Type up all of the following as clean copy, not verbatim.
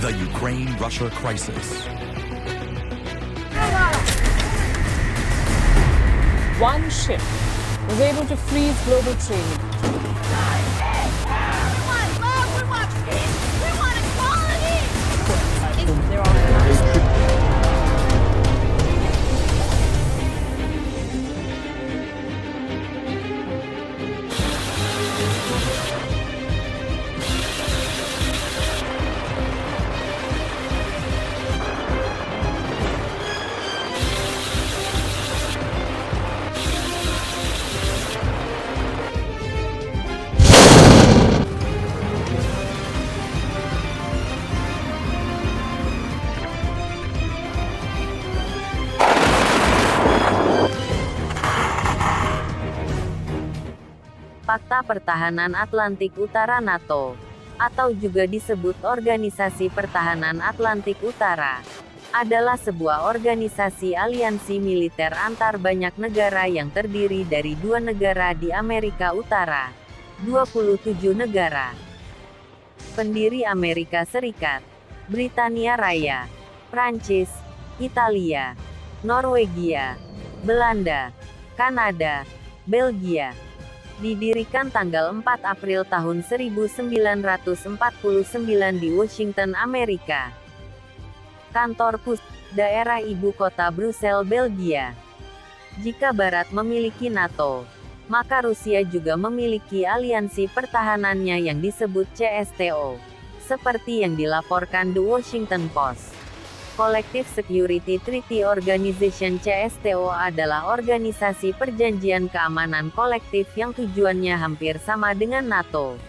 The Ukraine-Russia crisis. One ship was able to freeze global trade. There are Fakta Pertahanan Atlantik Utara NATO, atau juga disebut Organisasi Pertahanan Atlantik Utara, adalah sebuah organisasi aliansi militer antar banyak negara yang terdiri dari 2 negara di Amerika Utara, 27 negara. Pendiri Amerika Serikat, Britania Raya, Prancis, Italia, Norwegia, Belanda, Kanada, Belgia. Didirikan tanggal 4 April tahun 1949 di Washington, Amerika. Kantor pusat, daerah ibu kota Brussels, Belgia. Jika Barat memiliki NATO, maka Rusia juga memiliki aliansi pertahanannya yang disebut CSTO, seperti yang dilaporkan The Washington Post. Collective Security Treaty Organization CSTO adalah organisasi perjanjian keamanan kolektif yang tujuannya hampir sama dengan NATO.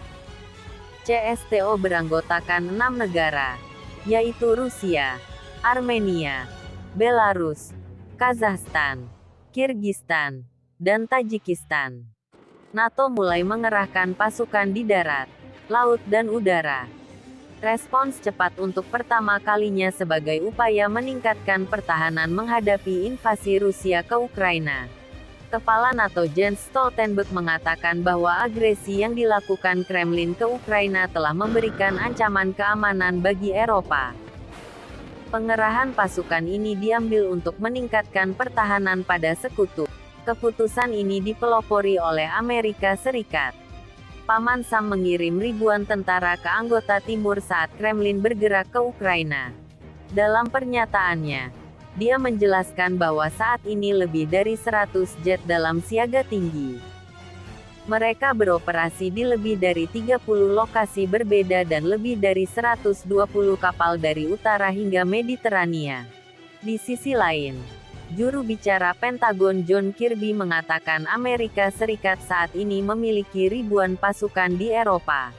CSTO beranggotakan 6 negara, yaitu Rusia, Armenia, Belarus, Kazakhstan, Kirgistan, dan Tajikistan. NATO mulai mengerahkan pasukan di darat, laut dan udara. Respons cepat untuk pertama kalinya sebagai upaya meningkatkan pertahanan menghadapi invasi Rusia ke Ukraina. Kepala NATO Jens Stoltenberg mengatakan bahwa agresi yang dilakukan Kremlin ke Ukraina telah memberikan ancaman keamanan bagi Eropa. Pengerahan pasukan ini diambil untuk meningkatkan pertahanan pada sekutu. Keputusan ini dipelopori oleh Amerika Serikat. Paman Sam mengirim ribuan tentara ke anggota timur saat Kremlin bergerak ke Ukraina. Dalam pernyataannya, dia menjelaskan bahwa saat ini lebih dari 100 jet dalam siaga tinggi. Mereka beroperasi di lebih dari 30 lokasi berbeda dan lebih dari 120 kapal dari utara hingga Mediterania. Di sisi lain, juru bicara Pentagon John Kirby mengatakan Amerika Serikat saat ini memiliki ribuan pasukan di Eropa.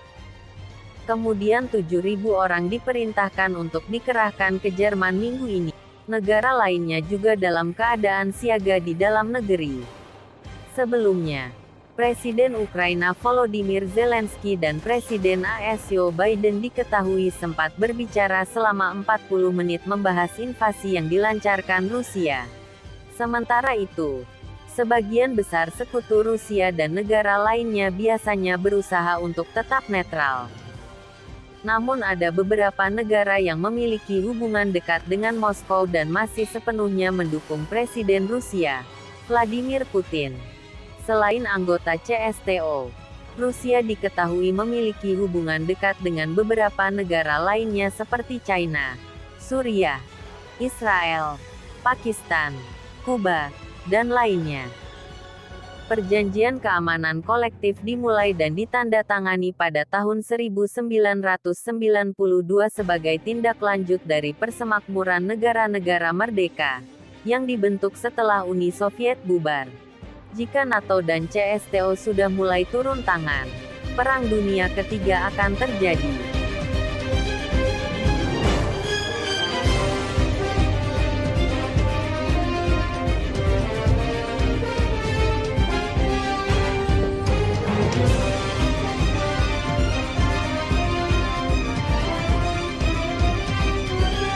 Kemudian 7.000 orang diperintahkan untuk dikerahkan ke Jerman minggu ini. Negara lainnya juga dalam keadaan siaga di dalam negeri. Sebelumnya, Presiden Ukraina Volodymyr Zelensky dan Presiden AS Joe Biden diketahui sempat berbicara selama 40 menit membahas invasi yang dilancarkan Rusia. Sementara itu, sebagian besar sekutu Rusia dan negara lainnya biasanya berusaha untuk tetap netral. Namun ada beberapa negara yang memiliki hubungan dekat dengan Moskow dan masih sepenuhnya mendukung Presiden Rusia, Vladimir Putin. Selain anggota CSTO, Rusia diketahui memiliki hubungan dekat dengan beberapa negara lainnya seperti China, Suriah, Israel, Pakistan, Kuba, dan lainnya. Perjanjian keamanan kolektif dimulai dan ditandatangani pada tahun 1992 sebagai tindak lanjut dari persemakmuran negara-negara merdeka, yang dibentuk setelah Uni Soviet bubar. Jika NATO dan CSTO sudah mulai turun tangan, Perang Dunia Ketiga akan terjadi.